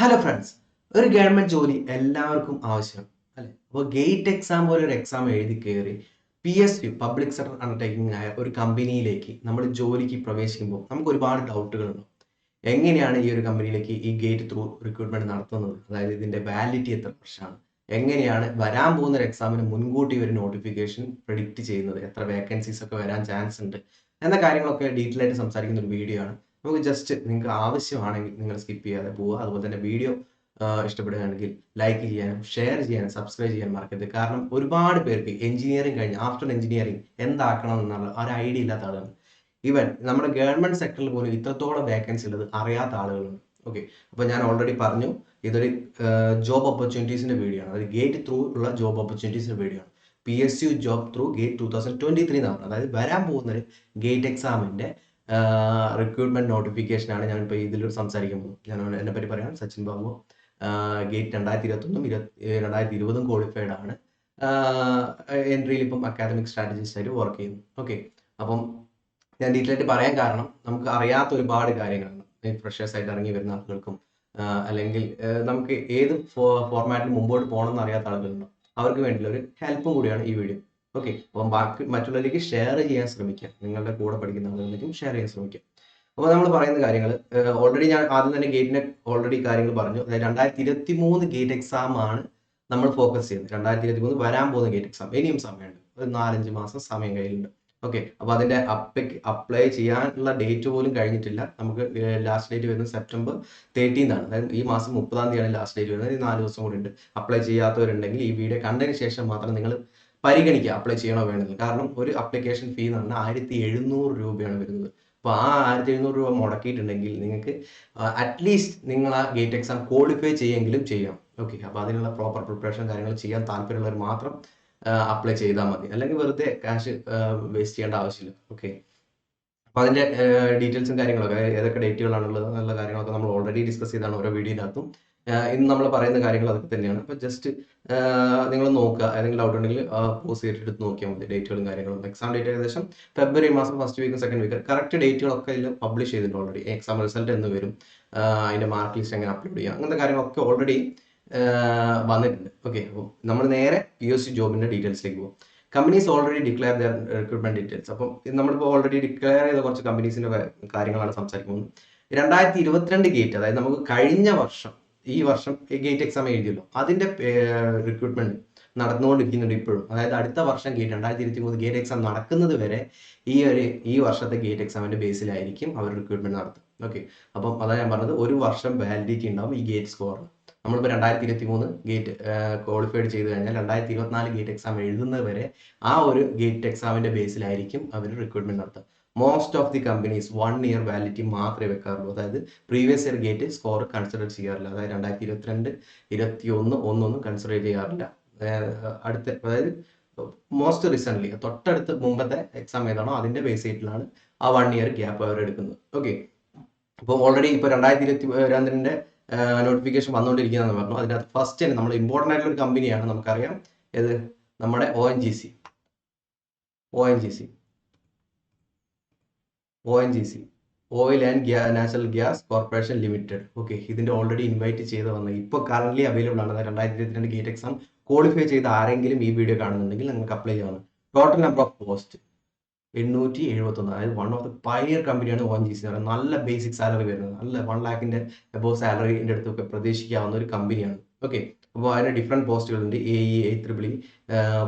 Hello friends, ഒരു government ജോലി എല്ലാവർക്കും ആവശ്യമാണ് അല്ലെ? അപ്പോൾ ഗേറ്റ് എക്സാം പോലെ ഒരു എക്സാം എഴുതി കയറി PSU പബ്ലിക് സെക്ടർ അണ്ടർടേക്കിംഗ് ആയ ഒരു കമ്പനിയിലേക്ക് നമ്മൾ ജോലിക്ക് പ്രവേശിക്കുമ്പോൾ നമുക്ക് ഒരുപാട് ഡൗട്ടുകളുണ്ട്. എങ്ങനെയാണ് ഈ ഒരു കമ്പനിയിലേക്ക് ഈ ഗേറ്റ് ത്രൂ റിക്രൂട്ട്മെന്റ് നടത്തുന്നത്? അതായത് ഇതിന്റെ വാലിഡിറ്റി എത്ര വർഷമാണ്? എങ്ങനെയാണ് വരാൻ പോകുന്ന ഒരു എക്സാമിന് മുൻകൂട്ടി ഒരു നോട്ടിഫിക്കേഷൻ പ്രെഡിക്റ്റ് ചെയ്യുന്നത്? എത്ര വേക്കൻസീസ് ഒക്കെ വരാൻ ചാൻസ് ഉണ്ട് എന്ന കാര്യങ്ങളൊക്കെ ഡീറ്റെയിൽ ആയിട്ട് സംസാരിക്കുന്ന ഒരു വീഡിയോ ആണ്. നമുക്ക് ജസ്റ്റ് നിങ്ങൾക്ക് ആവശ്യമാണെങ്കിൽ നിങ്ങൾ സ്കിപ്പ് ചെയ്യാതെ പോവുക. അതുപോലെ തന്നെ വീഡിയോ ഇഷ്ടപ്പെടുകയാണെങ്കിൽ ലൈക്ക് ചെയ്യാനും ഷെയർ ചെയ്യാനും സബ്സ്ക്രൈബ് ചെയ്യാനും മറക്കരുത്. കാരണം ഒരുപാട് പേർക്ക് എഞ്ചിനീയറിംഗ് കഴിഞ്ഞ് ആഫ്റ്റർ എഞ്ചിനീയറിംഗ് എന്താക്കണം എന്നുള്ള ഒരു ഐഡിയ ഇല്ലാത്ത ആളുകൾ. ഈവൻ നമ്മുടെ ഗവൺമെന്റ് സെക്ടറിൽ പോലും ഇത്രത്തോളം വേക്കൻസി ഉള്ളത് അറിയാത്ത ആളുകളുണ്ട്. ഓക്കെ, അപ്പോൾ ഞാൻ ഓൾറെഡി പറഞ്ഞു, ഇതൊരു ജോബ് ഓപ്പർച്യൂണിറ്റീസിന്റെ വീഡിയോ ആണ്. അതായത് ഗേറ്റ് ത്രൂ ഉള്ള ജോബ് ഓപ്പർച്യൂണിറ്റീസിന്റെ വീഡിയോ ആണ്. PSU ജോബ് ത്രൂ ഗേറ്റ് 2023 എന്നാണ്. അതായത് വരാൻ പോകുന്ന ഒരു ഗേറ്റ് എക്സാമിന്റെ റിക്രൂട്ട്മെന്റ് നോട്ടിഫിക്കേഷൻ ആണ് ഞാനിപ്പോൾ ഇതിൽ സംസാരിക്കുന്നത്. ഞാൻ എന്നെ പറ്റി പറയാം. സച്ചിൻ ബാബു ഗേറ്റ് 2021 2020 ക്വാളിഫൈഡ് ആണ്. എൻട്രിയിൽ ഇപ്പം അക്കാദമിക് സ്ട്രാറ്റജിസ്റ്റ് ആയിട്ട് വർക്ക് ചെയ്യുന്നു. ഓക്കെ, അപ്പം ഞാൻ ഡീറ്റെയിൽ ആയിട്ട് പറയാൻ കാരണം നമുക്ക് അറിയാത്ത ഒരുപാട് കാര്യങ്ങളാണ്. ഫ്രഷേഴ്സ് ആയിട്ട് ഇറങ്ങി വരുന്ന ആളുകൾക്കും അല്ലെങ്കിൽ നമുക്ക് ഏത് ഫോർമാറ്റിൽ മുമ്പോട്ട് പോകണം എന്ന് അറിയാത്ത ആളുകളുണ്ടോ, അവർക്ക് വേണ്ടിയുള്ള ഒരു ഹെൽപ്പും കൂടിയാണ് ഈ വീഡിയോ. ഓക്കെ, അപ്പം ബാക്കി മറ്റുള്ളവരിലേക്ക് ഷെയർ ചെയ്യാൻ ശ്രമിക്കുക. നിങ്ങളുടെ കൂടെ പഠിക്കുന്ന ആളുകളിലേക്കും ഷെയർ ചെയ്യാൻ ശ്രമിക്കുക. അപ്പോൾ നമ്മൾ പറയുന്ന കാര്യങ്ങൾ ഓൾറെഡി ഞാൻ ആദ്യം തന്നെ ഗേറ്റിന്റെ ഓൾറെഡി കാര്യങ്ങൾ പറഞ്ഞു. അതായത് 2023 ഗേറ്റ് എക്സാം ആണ് നമ്മൾ ഫോക്കസ് ചെയ്യുന്നത്. 2023 വരാൻ പോകുന്ന ഗേറ്റ് എക്സാം. ഇനിയും സമയമുണ്ട്, ഒരു 4-5 മാസം സമയം കയ്യിലുണ്ട്. ഓക്കെ, അപ്പോൾ അതിന്റെ അപ്ലൈ ചെയ്യാനുള്ള ഡേറ്റ് പോലും കഴിഞ്ഞിട്ടില്ല. നമുക്ക് ലാസ്റ്റ് ഡേറ്റ് വരുന്നത് സെപ്റ്റംബർ 13 ആണ്. അതായത് ഈ മാസം 30-ാം തീയതിയാണ് ലാസ്റ്റ് ഡേറ്റ് വരുന്നത്. 4 ദിവസം കൂടി ഉണ്ട്. അപ്ലൈ ചെയ്യാത്തവരുണ്ടെങ്കിൽ ഈ വീഡിയോ കണ്ടതിന് ശേഷം മാത്രം നിങ്ങൾ പരിഗണിക്കുക അപ്ലൈ ചെയ്യണോ വേണമെന്ന്. കാരണം ഒരു അപ്ലിക്കേഷൻ ഫീ എന്ന് പറഞ്ഞാൽ 1700 രൂപയാണ് വരുന്നത്. അപ്പോൾ ആ 1700 രൂപ മുടക്കിയിട്ടുണ്ടെങ്കിൽ നിങ്ങൾക്ക് അറ്റ്ലീസ്റ്റ് നിങ്ങൾ ആ ഗേറ്റ് എക്സാം ക്വാളിഫൈ ചെയ്യെങ്കിലും ചെയ്യാം. ഓക്കെ, അപ്പോൾ അതിനുള്ള പ്രോപ്പർ പ്രിപ്പറേഷൻ കാര്യങ്ങൾ ചെയ്യാൻ താല്പര്യമുള്ളവർ മാത്രം അപ്ലൈ ചെയ്താൽ മതി. അല്ലെങ്കിൽ വെറുതെ ക്യാഷ് വേസ്റ്റ് ചെയ്യേണ്ട ആവശ്യമില്ല. ഓക്കെ, അപ്പോൾ അതിന്റെ ഡീറ്റെയിൽസും കാര്യങ്ങളൊക്കെ ഏതൊക്കെ ഡേറ്റുകളാണുള്ളത് എന്നുള്ള കാര്യങ്ങളൊക്കെ നമ്മൾ ഓൾറെഡി ഡിസ്കസ് ചെയ്താണ് ഓരോ വീഡിയോയിനകത്തും. ഇന്ന് നമ്മൾ പറയുന്ന കാര്യങ്ങൾ അതൊക്കെ തന്നെയാണ്. അപ്പോൾ ജസ്റ്റ് നിങ്ങൾ നോക്കുക. ഏതെങ്കിലും ഡൗട്ട് ഉണ്ടെങ്കിൽ പോസ് ചെയ്തിട്ട് എടുത്ത് നോക്കിയാൽ മതി ഡേറ്റുകളും കാര്യങ്ങളും. എക്സാം ഡേറ്റ് ഏകദേശം ഫെബ്രുവരി മാസം ഫസ്റ്റ് വീക്കും സെക്കൻഡ് വീക്ക്. കറക്റ്റ് ഡേറ്റുകളൊക്കെ ഇതിൽ പബ്ലിഷ് ചെയ്തിട്ടുണ്ട് ഓൾറെഡി. എക്സാം റിസൾട്ട് എന്ന് വരും, അതിന്റെ മാർക്ക് ലിസ്റ്റ് എങ്ങനെ അപ്ലോഡ് ചെയ്യാം, അങ്ങനത്തെ കാര്യങ്ങളൊക്കെ ഓൾറെഡി വന്നിട്ടുണ്ട്. ഓക്കെ, അപ്പോൾ നമ്മൾ നേരെ PSU ജോബിന്റെ ഡീറ്റെയിൽസിലേക്ക് പോകും. Companies already declare there recruitment details. അപ്പം നമ്മളിപ്പോൾ ഓൾറെഡി ഡിക്ലെയർ ചെയ്ത കുറച്ച് കമ്പനീസിന്റെ കാര്യങ്ങളാണ് സംസാരിക്കുന്നത്. 2022 ഗേറ്റ്, അതായത് നമുക്ക് കഴിഞ്ഞ വർഷം ഈ വർഷം ഗേറ്റ് എക്സാം എഴുതിയല്ലോ, അതിന്റെ റിക്രൂട്ട്മെന്റ് നടന്നുകൊണ്ടിരിക്കുന്നുണ്ട് ഇപ്പോഴും. അതായത് അടുത്ത വർഷം ഗേറ്റ് 2023 ഗേറ്റ് എക്സാം നടക്കുന്നത് വരെ ഈ വർഷത്തെ ഗേറ്റ് എക്സാമിന്റെ ബേസിലായിരിക്കും അവർ റിക്രൂട്ട്മെന്റ് നടത്തുക. ഓക്കെ, അപ്പം അതാണ് ഞാൻ പറഞ്ഞത്, ഒരു വർഷം വാലിഡിറ്റി ഉണ്ടാവും ഈ ഗേറ്റ് സ്കോറിന്. നമ്മളിപ്പോൾ 2023 ഗേറ്റ് ക്വാളിഫൈഡ് ചെയ്ത് കഴിഞ്ഞാൽ 2024 ഗേറ്റ് എക്സാം എഴുതുന്നത് വരെ ആ ഒരു ഗേറ്റ് എക്സാമിന്റെ ബേസിലായിരിക്കും അവർ റിക്രൂട്ട്മെന്റ് നടത്തുക. Most of the companies 1 year validity മാത്രമേ വെക്കാറുള്ളൂ. അതായത് previous year gate score consider ചെയ്യാറില്ല. അതായത് 2022, 2021 ഒന്നും കൺസിഡർ ചെയ്യാറില്ല. അതായത് മോസ്റ്റ് റീസെന്റ് തൊട്ടടുത്ത് മുമ്പത്തെ എക്സാം ഏതാണോ അതിന്റെ ബേസ് ചെയ്തിട്ടാണ് ആ 1 ഇയർ ഗ്യാപ്പ് അവർ എടുക്കുന്നത്. ഓക്കെ, അപ്പോൾ ഓൾറെഡി ഇപ്പോൾ 2022 നോട്ടിഫിക്കേഷൻ വന്നുകൊണ്ടിരിക്കുന്നതെന്ന് പറഞ്ഞു. അതിനകത്ത് ഫസ്റ്റ് തന്നെ നമ്മൾ ഇമ്പോർട്ടൻ്റ് ആയിട്ടുള്ള ഒരു കമ്പനിയാണ്, നമുക്കറിയാം ഏത്, നമ്മുടെ ONGC oil and natural gas corporation limited. Okay, ഇതിന്റെ ഓൾറെഡി ഇൻവൈറ്റ് ചെയ്ത് വന്ന ഇപ്പോൾ കറന്റ് അവൈലബിൾ ആണ്. 2022 ഗേറ്റ് എക്സാം ക്വാളിഫൈ ചെയ്ത ആരെങ്കിലും ഈ വീഡിയോ കാണുന്നുണ്ടെങ്കിൽ നിങ്ങൾക്ക് അപ്ലൈ ചെയ്യാവുന്ന. Total number of post 871. അതായത് വൺ ഓഫ് ദ പയർ കമ്പനിയാണ് ONGC. നല്ല ബേസിക് സാലറി വരുന്നത്, നല്ല 1 ലാഖിന്റെ അബോവ് സാലറിന്റെ അടുത്തൊക്കെ പ്രതീക്ഷിക്കാവുന്ന ഒരു കമ്പനിയാണ്. ഓക്കെ, അപ്പോൾ അതിന് ഡിഫറെന്റ് പോസ്റ്റുകളുണ്ട്. AE, AEEE,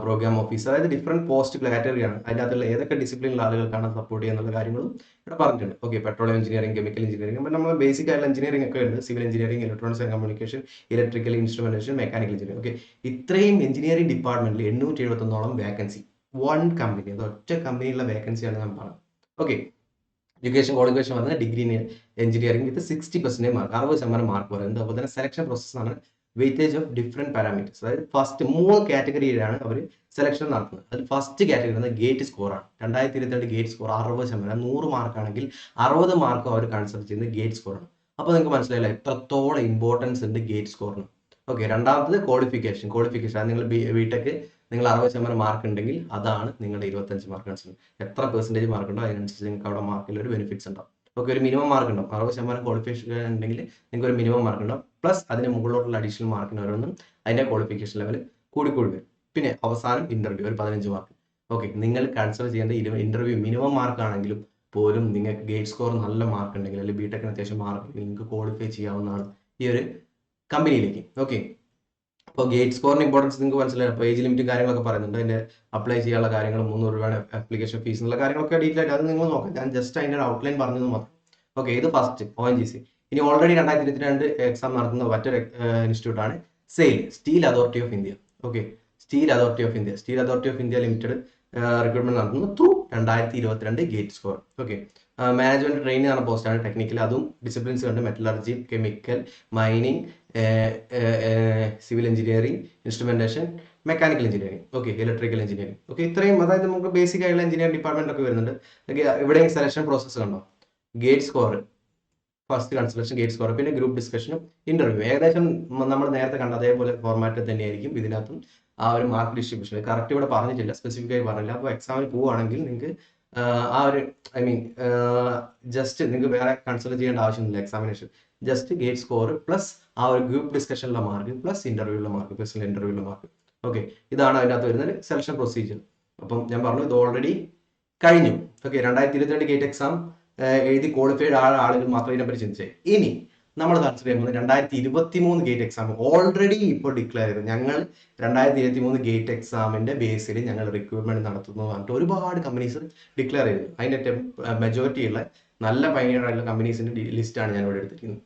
programme officer. അതായത് ഡിഫറെന്റ് പോസ്റ്റ് കാറ്റഗറിയാണ്. അതിനകത്തുള്ള ഏതൊക്കെ ഡിസിപ്ലിനിലുള്ള ആളുകൾക്കാണ് സപ്പോർട്ട് ചെയ്യുന്നുള്ള കാര്യങ്ങളും ഇവിടെ പറഞ്ഞിട്ടുണ്ട്. Okay, petroleum engineering, chemical engineering, അപ്പോൾ നമ്മൾ ബേസിക് ആയിട്ടുള്ള എഞ്ചിനീയറിംഗ് ഒക്കെ ഉണ്ട്. Civil engineering, electronics and communication, electrical instrumentation, mechanical engineering. Okay, ഇത്രയും എഞ്ചിനീയറിംഗ് ഡിപ്പാർട്ട്മെന്റിൽ 871 വേക്കൻസി. 1 കമ്പനി, അത് ഒറ്റ കമ്പനിയുള്ള വേക്കൻസിയാണ് ഞാൻ പറഞ്ഞത്. ഓക്കെ, എഡ്യൂക്കേഷൻ ക്വാളിഫിക്കേഷൻ പറയുന്നത് degree in engineering with 60% mark, 60% mark പറയുന്നത്. അതുപോലെ തന്നെ സെലക്ഷൻ പ്രോസസ്സാണ് വെയിറ്റേജ് ഓഫ് ഡിഫറെന്റ് പാരാമീറ്റേഴ്സ്. അതായത് ഫസ്റ്റ് 3 കാറ്റഗറിയിലാണ് അവർ സെലക്ഷൻ നടത്തുന്നത്. അതിൽ ഫസ്റ്റ് കാറ്റഗറി ഗേറ്റ് സ്കോറാണ്. 2022 ഗേറ്റ് സ്കോർ 60%, 100 മാർക്കാണെങ്കിൽ 60 മാർക്ക് അവർ കൺസിഡർ ചെയ്യുന്നത് ഗേറ്റ് സ്കോറാണ്. അപ്പോൾ നിങ്ങൾക്ക് മനസ്സിലായില്ല എത്രത്തോളം ഇമ്പോർട്ടൻസ് ഉണ്ട് ഗേറ്റ് സ്കോറിന്. ഓക്കെ, രണ്ടാമത്തത് ക്വാളിഫിക്കേഷൻ. അത് നിങ്ങൾ BTech നിങ്ങൾ 60% മാർക്ക് ഉണ്ടെങ്കിൽ അതാണ് നിങ്ങളുടെ 25 മാർക്ക് കൺസിഡർ. എത്ര പെർസെൻറ്റേജ് മാർക്ക് ഉണ്ടോ അതിനനുസരിച്ച് നിങ്ങൾക്ക് അവിടെ മാർക്കിൽ ഒരു ബെനിഫിറ്റ്സ് ഉണ്ടാവും. ഓക്കെ, ഒരു മിനിമം മാർക്ക് ഉണ്ടാവും. 60% ക്വാളിഫിക്കേഷൻ ഉണ്ടെങ്കിൽ നിങ്ങൾക്ക് ഒരു മിനിമം മാർക്ക് ഉണ്ടാവും. പ്ലസ് അതിന് മുകളിലോട്ടുള്ള അഡീഷണൽ മാർക്കിന് ഓരോന്നും അതിൻ്റെ ക്വാളിഫിക്കേഷൻ ലെവൽ കൂടി വരും. പിന്നെ അവസാനം ഇന്റർവ്യൂ ഒരു 15 മാർക്ക്. ഓക്കെ, നിങ്ങൾ കൺസിഡർ ചെയ്യേണ്ട ഇന്റർവ്യൂ മിനിമം മാർക്ക് ആണെങ്കിലും പോലും നിങ്ങൾക്ക് ഗേറ്റ് സ്കോർ നല്ല മാർക്ക് ഉണ്ടെങ്കിൽ അല്ലെങ്കിൽ ബിടെക്കിന് അത്യാവശ്യം മാർക്ക് ഉണ്ടെങ്കിൽ നിങ്ങൾക്ക് ക്വാളിഫൈ ചെയ്യാവുന്നതാണ് ഈ ഒരു കമ്പനിയിലേക്ക്. ഓക്കെ, അപ്പോൾ ഗേറ്റ് സ്കോറിന് ഇമ്പോർട്ടൻസ് നിങ്ങൾക്ക് മനസ്സിലായി. അപ്പോൾ ഏജ് ലിമിറ്റും കാര്യങ്ങളൊക്കെ പറയുന്നുണ്ട്. അതിൻ്റെ അപ്ലൈ ചെയ്യാനുള്ള കാര്യങ്ങൾ 300 രൂപയുടെ ആപ്ലിക്കേഷൻ ഫീസ് എന്നുള്ള കാര്യങ്ങളൊക്കെ ഡീറ്റെയിൽ ആയിട്ട് അത് നിങ്ങൾ നോക്കാം. ഞാൻ ജസ്റ്റ് അതിൻ്റെ ഔട്ട്ലൈൻ പറഞ്ഞത് മാത്രം. ഓക്കെ, ഇത് ഫസ്റ്റ് ONGC. ഇനി ഓൾറെഡി 2022 എക്സാം നടത്തുന്ന മറ്റൊരു ഇൻസ്റ്റിറ്റ്യൂട്ടാണ് Steel Authority of India. Okay, Steel Authority of India Limited recruitment നടത്തുന്നു through 2022 GATE score. Okay, management training എന്ന പോസ്റ്റാണ്. ടെക്നിക്കൽ അതും ഡിസിപ്ലിൻസ് കണ്ട് metallurgy, chemical, mining, civil engineering, instrumentation, mechanical engineering, okay, electrical engineering. Okay, ഇത്രയും അതായത് നമുക്ക് basic ആയിട്ടുള്ള engineering department ഒക്കെ വരുന്നുണ്ട്. ഇവിടെ സെലക്ഷൻ പ്രോസസ്സ് കണ്ടോ, gate score, first consideration gate score, പിന്നെ ഗ്രൂപ്പ് ഡിസ്കഷനും ഇന്റർവ്യൂ. ഏകദേശം നമ്മൾ നേരത്തെ കണ്ട അതേപോലെ ഫോർമാറ്റ് തന്നെയായിരിക്കും ഇതിനകത്തും. ആ ഒരു മാർക്ക് ഡിസ്ട്രിബ്യൂഷൻ കറക്റ്റ് ഇവിടെ പറഞ്ഞിട്ടില്ല, സ്പെസിഫിക് ആയി പറഞ്ഞില്ല. അപ്പോൾ എക്സാമിന് പോവുകയാണെങ്കിൽ നിങ്ങൾക്ക് ആ ഒരു ജസ്റ്റ് നിങ്ങൾക്ക് വേറെ കൺസിഡർ ചെയ്യേണ്ട ആവശ്യമൊന്നുമില്ല. Examination just GATE score plus ആ ഒരു ഗ്രൂപ്പ് ഡിസ്കഷനിലെ മാർക്ക് പ്ലസ് ഇന്റർവ്യൂവിലെ മാർക്ക്, പേഴ്സണൽ ഇന്റർവ്യൂവിലെ മാർക്ക്. ഓക്കെ, ഇതാണ് അതിനകത്ത് വരുന്ന സെലക്ഷൻ പ്രൊസീജിയർ. അപ്പം ഞാൻ പറഞ്ഞു ഇത് ഓൾറെഡി കഴിഞ്ഞു. ഓക്കെ, 2022 ഗേറ്റ് എക്സാം എഴുതി ക്വാളിഫൈഡ് ആളുകൾ മാത്രം ഇതിനെപ്പറ്റി ചിന്തിച്ചേ. ഇനി നമ്മൾ കൺസിഡർ ചെയ്യുന്നത് 2023 ഗേറ്റ് എക്സാം ഓൾറെഡി ഇപ്പോൾ ഡിക്ലെയർ ചെയ്തു. ഞങ്ങൾ 2023 ഗേറ്റ് എക്സാമിന്റെ ബേസിൽ ഞങ്ങൾ റിക്രൂട്ട്മെന്റ് നടത്തുന്നു പറഞ്ഞിട്ട് ഒരുപാട് കമ്പനീസ് ഡിക്ലെയർ ചെയ്തു. അതിന്റെ മെജോറിറ്റി ഉള്ള നല്ല പൈനിയർ ആയിട്ടുള്ള കമ്പനീസിന്റെ ലിസ്റ്റാണ് ഞാൻ ഇവിടെ എടുത്തിരിക്കുന്നത്.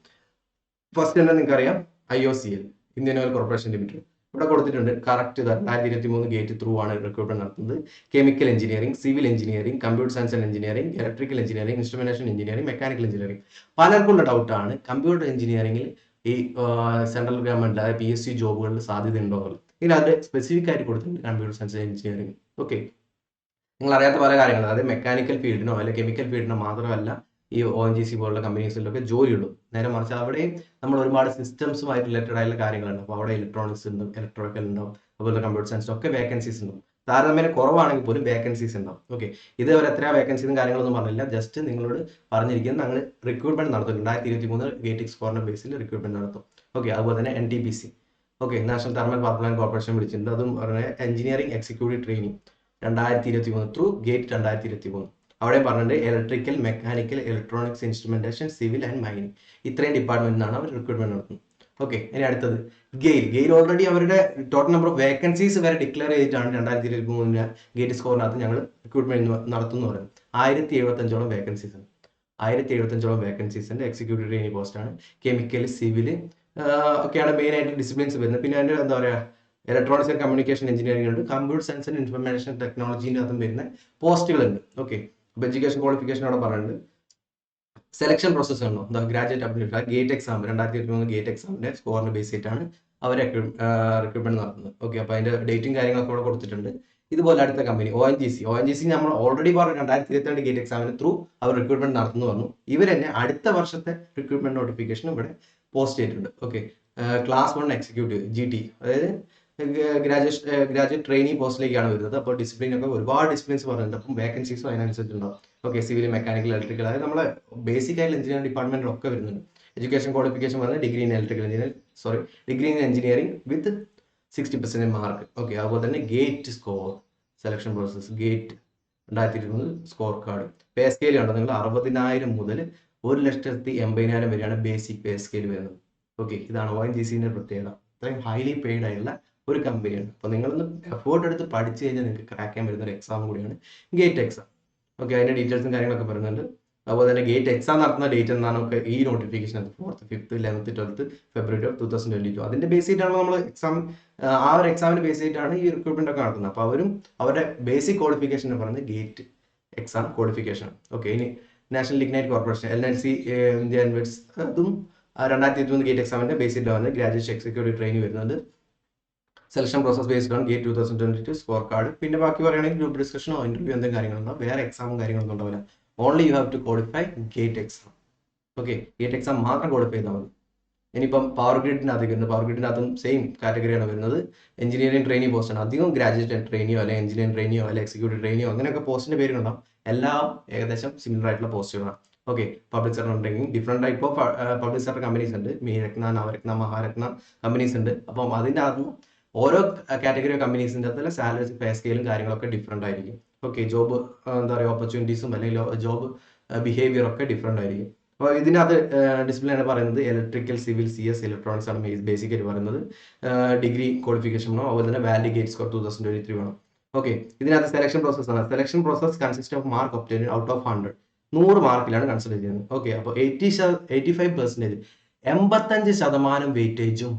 ഫസ്റ്റ് തന്നെ നിങ്ങൾക്കറിയാം IOCL, Indian Oil Corporation Limited. ഇവിടെ കൊടുത്തിട്ടുണ്ട് കറക്റ്റ് 2023 ഗേറ്റ് ത്രൂ ആണ് റിക്രൂട്ട്മെന്റ് നടത്തുന്നത്. Chemical engineering, civil engineering, computer science and engineering, electrical engineering, instrumentation engineering, mechanical engineering. പലർക്കുള്ള ഡൗട്ടാണ് കമ്പ്യൂട്ടർ എഞ്ചിനീയറിംഗിൽ ഈ സെൻട്രൽ ഗവൺമെന്റ് അതായത് PSC ജോബുകളിൽ സാധ്യത ഉണ്ടോ എന്നുള്ളത്. ഇതിൽ അത് സ്പെസിഫിക് ആയിട്ട് കൊടുത്തിട്ടുണ്ട് computer science and engineering. Okay, നിങ്ങൾ അറിയാത്ത പല കാര്യങ്ങളും അതായത് മെക്കാനിക്കൽ ഫീൽഡിനോ അല്ലെങ്കിൽ കെമിക്കൽ ഫീൽഡിനോ മാത്രമല്ല ഈ ONGC പോലുള്ള കമ്പനീസിലൊക്കെ ജോലിയുള്ളൂ. നേരെ മറിച്ച് അവിടെയും നമ്മൾ ഒരുപാട് സിസ്റ്റംസുമായിട്ട് റിലേറ്റഡ് ആയിട്ടുള്ള കാര്യങ്ങളുണ്ട്. അപ്പോൾ അവിടെ ഇലക്ട്രോണിക്സ് ഉണ്ട്, ഇലക്ട്രിക്കൽ ഉണ്ടാവും, അതുപോലെ കമ്പ്യൂട്ടർ സയൻസിനും ഒക്കെ വേക്കൻസീസ് ഉണ്ടാവും. താരതമ്യേന കുറവാണെങ്കിൽ പോലും വേക്കൻസീസ് ഉണ്ടാവും. ഓക്കെ, ഇതുവരെ എത്ര വേക്കൻസീസും കാര്യങ്ങളൊന്നും പറഞ്ഞില്ല. ജസ്റ്റ് നിങ്ങളോട് പറഞ്ഞിരിക്കുന്നത് ഞങ്ങൾ റിക്രൂട്ട്മെന്റ് നടത്തും 2023 ഗേറ്റ് സ്കോറിന്റെ ബേസിൽ റിക്രൂട്ട്മെന്റ് നടത്തും. ഓക്കെ, അതുപോലെ തന്നെ NTPC, okay, national thermal power plant corporation വിളിച്ചിട്ടുണ്ട്. അതും പറഞ്ഞ engineering executive training 2023 through gate 2023. അവിടെ പറഞ്ഞിട്ടുണ്ട് electrical, mechanical, electronics, instrumentation, civil and mining, ഇത്രയും ഡിപ്പാർട്ട്മെന്റിനാണ് അവർ റിക്രൂട്ട്മെന്റ് നടത്തുന്നത്. ഓക്കെ, ഇനി അടുത്തത് ഗെയിൽ ഓൾറെഡി അവരുടെ ടോട്ടൽ നമ്പർ ഓഫ് വേക്കൻസീസ് വരെ ഡിക്ലെയർ ചെയ്തിട്ടാണ് 2023 ഗേറ്റ് സ്കോറിനകത്ത് ഞങ്ങൾ റിക്രൂട്ട്മെന്റ് നടത്തുന്നു പറയുന്നത്. 1075ഓളം വേക്കൻസീസ് ഉണ്ട്. 1075ഓളം വേക്കൻസീസ് ഉണ്ട്. എക്സിക്യൂട്ടീവ് ട്രെയിനിങ് പോസ്റ്റാണ്. കെമിക്കൽ, സിവിൽ ഒക്കെയാണ് മെയിൻ ആയിട്ട് ഡിസിപ്ലിൻസ് വരുന്നത്. പിന്നെ അതിൻ്റെ എന്താ പറയുക, ഇലക്ട്രോണിക്സ് ആൻഡ് കമ്മ്യൂണിക്കേഷൻ എഞ്ചിനീയറിംഗ് ഉണ്ട്. കമ്പ്യൂട്ടർ സയൻസ് ആൻഡ് ഇൻഫർമേഷൻ ടെക്നോളജീൻ്റെ അതും വരുന്ന പോസ്റ്റുകളുണ്ട്. ഓക്കെ, അപ്പോൾ എഡ്യൂക്കേഷൻ ക്വാളിഫിക്കേഷൻ അവിടെ പറയുന്നുണ്ട്. സെലക്ഷൻ പ്രോസസ്സ് ഉണ്ടോ, എന്താ graduate application gate exam 2023 GATE എക്സാമിന്റെ സ്കോറിന് ബേസ് ചെയ്തിട്ടാണ് അവർ റിക്രൂട്ട്മെന്റ് നടത്തുന്നത്. ഓക്കെ, അപ്പോൾ അതിന്റെ ഡേറ്റും കാര്യങ്ങളൊക്കെ ഇവിടെ കൊടുത്തിട്ടുണ്ട്. ഇതുപോലെ അടുത്ത കമ്പനി ONGC നമ്മൾ ഓൾറെഡി പറഞ്ഞു 2022 ഗേറ്റ് എക്സാമിന് ത്രൂ അവർ റിക്രൂട്ട്മെന്റ് നടത്തുന്നു പറഞ്ഞു. ഇവർ തന്നെ അടുത്ത വർഷത്തെ റിക്രൂട്ട്മെന്റ് നോട്ടിഫിക്കേഷൻ ഇവിടെ പോസ്റ്റ് ചെയ്തിട്ടുണ്ട്. ഓക്കെ, ക്ലാസ് 1 എക്സിക്യൂട്ടീവ് GT, അതായത് ഗ്രാജുവേറ്റ് ട്രെയിനിങ് പോസ്റ്റിലേക്കാണ് വരുന്നത്. അപ്പോൾ ഡിസിപ്ലിൻ ഒക്കെ ഒരുപാട് ഡിസിപ്ലിൻസ് പറഞ്ഞിട്ടുണ്ട്. അപ്പം വേക്കൻസീസും അതിനനുസരിച്ചുണ്ടാവും. ഓക്കെ, സിവിൽ, മെക്കാനിക്കൽ, ഇലക്ട്രിക്കൽ, അതായത് നമ്മളെ ബേസിക് ആയിട്ടുള്ള എഞ്ചിനീയറിംഗ് ഡിപ്പാർട്ട്മെന്റിലൊക്കെ വരുന്നുണ്ട്. എഡ്യൂക്കേഷൻ ക്വാളിഫിക്കേഷൻ പറഞ്ഞാൽ degree in engineering with 60% mark. Okay, അതുപോലെ തന്നെ gate score selection process gate 2023 score card. Pay scale കണ്ടോ നിങ്ങൾ, 60,000 മുതൽ 1,80,000 വരെയാണ് ബേസിക് പേ സ്കെയിൽ വരുന്നത്. ഓക്കെ, ഇതാണ് ONGCന്റെ പ്രത്യേകത. അത്രയും ഹൈലി പെയ്ഡ് ആയിട്ടുള്ള ഒരു കമ്പനിയാണ്. അപ്പോൾ നിങ്ങളൊന്ന് എഫേർട്ട് എടുത്ത് പഠിച്ചു കഴിഞ്ഞാൽ നിങ്ങൾക്ക് ക്രാക്ക് ചെയ്യാൻ വരുന്ന ഒരു എക്സാം കൂടിയാണ് ഗേറ്റ് എക്സാം. ഓക്കെ, അതിന്റെ ഡീറ്റെയിൽസും കാര്യങ്ങളൊക്കെ പറയുന്നുണ്ട്. അതുപോലെ തന്നെ ഗേറ്റ് എക്സാം നടത്തുന്ന ഡേറ്റ് എന്നാണ് ഒക്കെ ഈ notification 4th, 5th, 11th, 12th February 2022. അതിന്റെ ബേസ് ചെയ്തിട്ടാണ് നമ്മൾ എക്സാം, ആ ഒരു എക്സാമിന്റെ ബേസ് ചെയ്തിട്ടാണ് ഈ റിക്രൂട്ട്മെന്റ് ഒക്കെ നടത്തുന്നത്. അപ്പോൾ അവരും അവരുടെ ബേസിക് ക്വാളിഫിക്കേഷൻ എന്ന് പറയുന്നത് ഗേറ്റ് എക്സാം ക്വാളിഫിക്കേഷൻ. ഓക്കെ, ഇനി National Lignite Corporation NLC India invites, അതും 2023 ഗേറ്റ് എക്സാമിന്റെ ബേസ് ചെയ്തിട്ടാണ് ഗ്രാജുവേറ്റ് എക്സിക്യൂട്ടീവ് ട്രെയിനിങ് വരുന്നത്. Selection process based on GATE 2022 score card. പിന്നെ ബാക്കി പറയുകയാണെങ്കിൽ ഗ്രൂപ്പ് ഡിസ്കഷനോ ഇന്റർവ്യൂ എന്തെങ്കിലും കാര്യങ്ങളുണ്ടോ, വേറെ എക്സാമും കാര്യങ്ങളൊന്നും ഉണ്ടാവില്ല. Only you have to qualify GATE exam. Okay, GATE exam മാത്രം ക്വാളിഫൈ ചെയ്താൽ മതി. ഇനിയിപ്പം പവർ ഗ്രിഡിനകത്തും സെയിം കാറ്റഗറിയാണ് വരുന്നത്. എഞ്ചിനീയറിംഗ് ട്രെയിനിങ് പോസ്റ്റാണ്. അധികം ഗ്രാജുവേറ്റ് ട്രെയിനിയോ അല്ലെങ്കിൽ എഞ്ചിനീയറിംഗ് ട്രെയിനിയോ അല്ലെങ്കിൽ എക്സിക്യൂട്ടീവ് ട്രെയിനിയോ അങ്ങനെയൊക്കെ പോസ്റ്റിന്റെ പേരുണ്ടാവും. എല്ലാം ഏകദേശം സിമിലർ ആയിട്ടുള്ള പോസ്റ്റുകളാണ്. ഓക്കെ, പബ്ലിക് സെക്ടർ ഉണ്ടെങ്കിൽ different type of public sector companies ഉണ്ട്. മീരത്ന, നവരത്ന, മഹാരത്ന കമ്പനീസ് ഉണ്ട്. അപ്പം അതിൻ്റെ അകത്ത് ഓരോ കാറ്റഗറി ഓഫ് കമ്പനീസിൻ്റെ അകത്തുള്ള സാലറി പേ സ്കെയിലും കാര്യങ്ങളൊക്കെ ഡിഫറെൻ്റ് ആയിരിക്കും. ഓക്കെ, ജോബ് എന്താ പറയുക ഓപ്പർച്യൂണിറ്റീസും അല്ലെങ്കിൽ ജോബ് ബിഹേവിയർ ഒക്കെ ഡിഫറെൻ്റ് ആയിരിക്കും. അപ്പോൾ ഇതിനകത്ത് ഡിസിപ്ലിൻ പറയുന്നത് ഇലക്ട്രിക്കൽ, സിവിൽ, CS, ഇലക്ട്രോണിക്സ് ആണ് ബേസിക്കായിട്ട് പറയുന്നത്. ഡിഗ്രി ക്വാളിഫിക്കേഷൻ വേണം, അതുപോലെ തന്നെ വാലിഡ് ഗേറ്റ് സ്കോർ 2023 വേണം. ഓക്കെ, ഇതിനകത്ത് സെലക്ഷൻ പ്രോസസ് ആണ്. Selection process consist of mark obtain out of 100. 100 മാർക്കിലാണ് കൺസിഡർ ചെയ്യുന്നത്. ഓക്കെ, അപ്പോൾ 85%, 85% വെയിറ്റേജും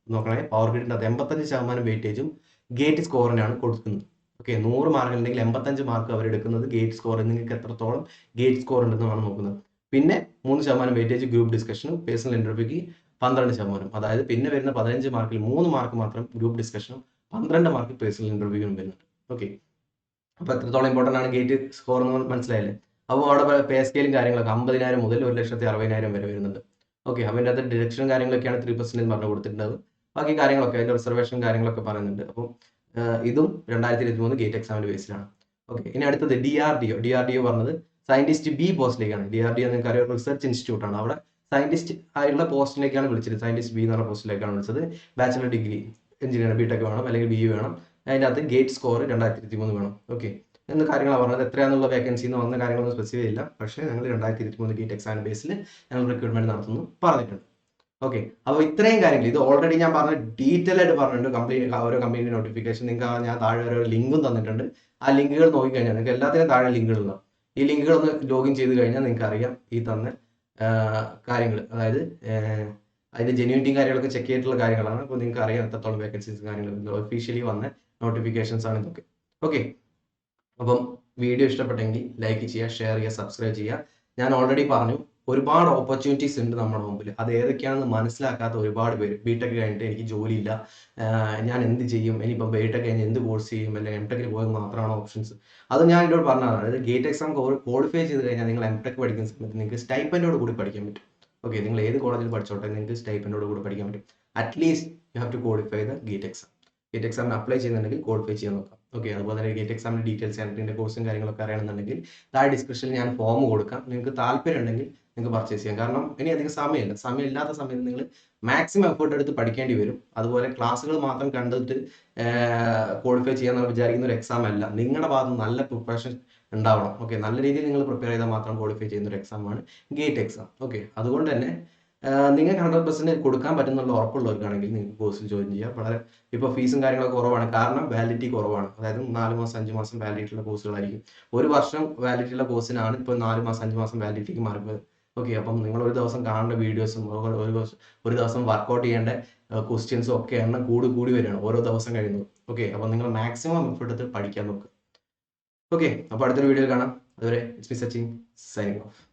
നോക്കണേ, പവർ ഗ്രിഡിൻ്റെ അത് 85% വെയിറ്റേജും ഗേറ്റ് സ്കോറിനാണ് കൊടുക്കുന്നത്. ഓക്കെ, 100 മാർക്ക് ഉണ്ടെങ്കിൽ 85 മാർക്ക് അവരെടുക്കുന്നത് ഗേറ്റ് സ്കോർ, നിങ്ങൾക്ക് എത്രത്തോളം ഗേറ്റ് സ്കോർ ഉണ്ടെന്നാണ് നോക്കുന്നത്. പിന്നെ 3% വെയിറ്റേജ് ഗ്രൂപ്പ് ഡിസ്കഷനും പേഴ്സണൽ ഇന്റർവ്യൂക്ക് 12%. അതായത് പിന്നെ വരുന്ന 15 മാർക്കിൽ 3 മാർക്ക് മാത്രം ഗ്രൂപ്പ് ഡിസ്കഷനും 12 മാർക്ക് പേഴ്സണൽ ഇന്റർവ്യൂവിനും വരുന്നുണ്ട്. ഓക്കെ, അപ്പോൾ എത്രത്തോളം ഇമ്പോർട്ടൻ്റ് ആണ് ഗേറ്റ് സ്കോർ എന്ന് മനസ്സിലായില്ലേ. അപ്പോൾ അവിടെ പേ സ്കെയിലും കാര്യങ്ങളൊക്കെ 50,000 മുതൽ 1,60,60,000 വരെ വരുന്നുണ്ട്. ഓക്കെ, അപ്പോൾ അതിൻ്റെ അകത്ത് ഡിഡക്ഷൻ കാര്യങ്ങളൊക്കെയാണ് 3% പറഞ്ഞു കൊടുത്തിട്ടുള്ളത്. ബാക്കി കാര്യങ്ങളൊക്കെ അതിൻ്റെ റിസർവേഷൻ കാര്യങ്ങളൊക്കെ പറയുന്നുണ്ട്. അപ്പം ഇതും 2023 ഗേറ്റ് എക്സാമിൻ്റെ ബേസിലാണ്. ഓക്കെ, ഇനി അടുത്തത് DRDO പറഞ്ഞത് സയന്റിസ്റ്റ് ബി പോസ്റ്റിലേക്കാണ്. DRDO നിങ്ങൾക്ക് അറിയാം, റിസർച്ച് ഇൻസ്റ്റിറ്റ്യൂട്ട് ആണ്. അവിടെ സയന്റിസ്റ്റ് ആയിട്ടുള്ള പോസ്റ്റിലേക്കാണ് വിളിച്ചത്. സയന്റിസ്റ്റ് ബി എന്ന് പറഞ്ഞ പോസ്റ്റിലേക്കാണ് വിളിച്ചത്. ബാച്ചിലർ ഡിഗ്രി എഞ്ചിനീയർ BTech വേണം, അല്ലെങ്കിൽ BE വേണം. അതിൻ്റെ അകത്ത് ഗേറ്റ് സ്കോർ 2023 വേണം. ഓക്കെ, എന്ന കാര്യങ്ങളാണ് പറഞ്ഞത്. എത്രയാണെന്നുള്ള വേക്കൻസി എന്ന് വന്ന കാര്യങ്ങളൊന്നും സ്പെസിഫൈ ചെയ്യില്ല. പക്ഷേ ഞങ്ങൾ 2023 ഗേറ്റ് എക്സാം ബേസിൽ ഞങ്ങൾ റിക്രൂട്ട്മെന്റ് നടത്തുന്നു പറഞ്ഞിട്ടുണ്ട്. ഓക്കെ, അപ്പോൾ ഇത്രയും കാര്യങ്ങൾ ഇത് ഓൾറെഡി ഞാൻ പറഞ്ഞ ഡീറ്റെയിൽ ആയിട്ട് പറഞ്ഞിട്ടുണ്ട്. കംപ്ലീറ്റ് ഓരോ കമ്പനിയുടെ നോട്ടിഫിക്കേഷൻ നിങ്ങൾക്ക് ഞാൻ താഴെ ഓരോ ലിങ്കും തന്നിട്ടുണ്ട്. ആ ലിങ്കുകൾ നോക്കിക്കഴിഞ്ഞാൽ നിങ്ങൾക്ക് എല്ലാത്തിനും താഴെ ലിങ്കുകളുണ്ടാവും. ഈ ലിങ്കുകൾ ഒന്ന് ലോഗിൻ ചെയ്ത് കഴിഞ്ഞാൽ നിങ്ങൾക്ക് അറിയാം ഈ തന്ന കാര്യങ്ങൾ, അതായത് അതിന്റെ ജെന്യൂനിറ്റിയും കാര്യങ്ങളൊക്കെ ചെക്ക് ചെയ്തിട്ടുള്ള കാര്യങ്ങളാണ്. അപ്പോൾ നിങ്ങൾക്ക് അറിയാം എത്രത്തോളം വേക്കൻസീസ് കാര്യങ്ങൾ ഒഫീഷ്യലി വന്ന നോട്ടിഫിക്കേഷൻസ് ആണ് ഇതൊക്കെ. ഓക്കെ, അപ്പം വീഡിയോ ഇഷ്ടപ്പെട്ടെങ്കിൽ ലൈക്ക് ചെയ്യുക, ഷെയർ ചെയ്യുക, സബ്സ്ക്രൈബ് ചെയ്യുക. ഞാൻ ഓൾറെഡി പറഞ്ഞു ഒരുപാട് ഓപ്പർച്യൂണിറ്റീസ് ഉണ്ട് നമ്മുടെ മുമ്പിൽ. അത് ഏതൊക്കെയാണെന്ന് മനസ്സിലാക്കാത്ത ഒരുപാട് പേര് BTech കഴിഞ്ഞിട്ട് എനിക്ക് ജോലിയില്ല, ഞാൻ എന്ത് ചെയ്യും, ഇനിയിപ്പോൾ BTech കഴിഞ്ഞ് എന്ത് കോഴ്സ് ചെയ്യും, അല്ലെങ്കിൽ MTech പോയത് മാത്രമാണ് ഓപ്ഷൻസ്. അത് ഞാൻ എന്നോട് പറഞ്ഞതാണ്. അതായത് ഗേറ്റ് എക്സാം ക്വാളിഫൈ ചെയ്ത് കഴിഞ്ഞാൽ നിങ്ങൾ MTech പഠിക്കുന്ന സമയത്ത് നിങ്ങൾക്ക് സ്റ്റൈപ്പൻഡോട് കൂടി പഠിക്കാൻ പറ്റും. ഓക്കെ, നിങ്ങൾ ഏത് കോളേജിൽ പഠിച്ചോട്ടെ നിങ്ങൾക്ക് സ്റ്റൈപ്പൻഡോട് കൂടി പഠിക്കാൻ പറ്റും. At least you have to qualify the GATE exam. GATE എക്സാമിന് അപ്ലൈ ചെയ്യുന്നുണ്ടെങ്കിൽ ക്വാളിഫൈ ചെയ്യാൻ നോക്കാം. ഓക്കെ, അതുപോലെ തന്നെ ഗേറ്റ് എക്സാമിൻ്റെ ഡീറ്റെയിൽസ് അതിൻ്റെ കോഴ്സും കാര്യങ്ങളൊക്കെ അറിയണമെന്നുണ്ടെങ്കിൽ താഴെ ഡിസ്ക്രിപ്ഷനിൽ ഞാൻ ഫോം കൊടുക്കാം. നിങ്ങൾക്ക് താല്പര്യം ഉണ്ടെങ്കിൽ നിങ്ങൾക്ക് പർച്ചേസ് ചെയ്യാം. കാരണം ഇനി അധികം സമയമില്ലാത്ത സമയത്ത് നിങ്ങൾ മാക്സിമം എഫേർട്ട് എടുത്ത് പഠിക്കേണ്ടി വരും. അതുപോലെ ക്ലാസ്സുകൾ മാത്രം കണ്ടിട്ട് ക്വാളിഫൈ ചെയ്യാമെന്ന് വിചാരിക്കുന്ന ഒരു എക്സാം അല്ല. നിങ്ങളുടെ ഭാഗത്ത് നല്ല പ്രിപ്പറേഷൻ ഉണ്ടാവണം. ഓക്കെ, നല്ല രീതിയിൽ നിങ്ങൾ പ്രിപ്പയർ ചെയ്താൽ മാത്രം ക്വാളിഫൈ ചെയ്യുന്ന ഒരു എക്സാമാണ് ഗേറ്റ് എക്സാം. ഓക്കെ, അതുകൊണ്ട് തന്നെ നിങ്ങൾക്ക് 100% കൊടുക്കാൻ പറ്റുന്നുള്ള ഉറപ്പുള്ളവർക്കാണെങ്കിൽ നിങ്ങൾക്ക് കോഴ്സിൽ ജോയിൻ ചെയ്യാം. വളരെ ഇപ്പോൾ ഫീസും കാര്യങ്ങളൊക്കെ കുറവാണ്. കാരണം വാലിഡിറ്റി കുറവാണ്. അതായത് 4 മാസം 5 മാസം വാലിഡിറ്റി ഉള്ള കോഴ്സുകളായിരിക്കും. 1 വർഷം വാലിഡിറ്റി ഉള്ള കോഴ്സിനാണ് ഇപ്പോൾ 4 മാസം 5 മാസം വാലിഡിറ്റിക്ക് മാറുന്നത്. ഓക്കെ, അപ്പം നിങ്ങൾ ഒരു ദിവസം കാണേണ്ട വീഡിയോസും ഒരു ദിവസം വർക്കൗട്ട് ചെയ്യേണ്ട ക്വസ്റ്റ്യൻസും ഒക്കെ എണ്ണം കൂടി വരികയാണ് ഓരോ ദിവസം കഴിയുന്നത്. ഓക്കെ, അപ്പം നിങ്ങൾ മാക്സിമം എഫർട്ട് എടുത്ത് പഠിക്കാൻ നോക്കുക. ഓക്കെ, അപ്പോൾ അടുത്തൊരു വീഡിയോയിൽ കാണാം. അതുവരെ it's me Sachin, signing off.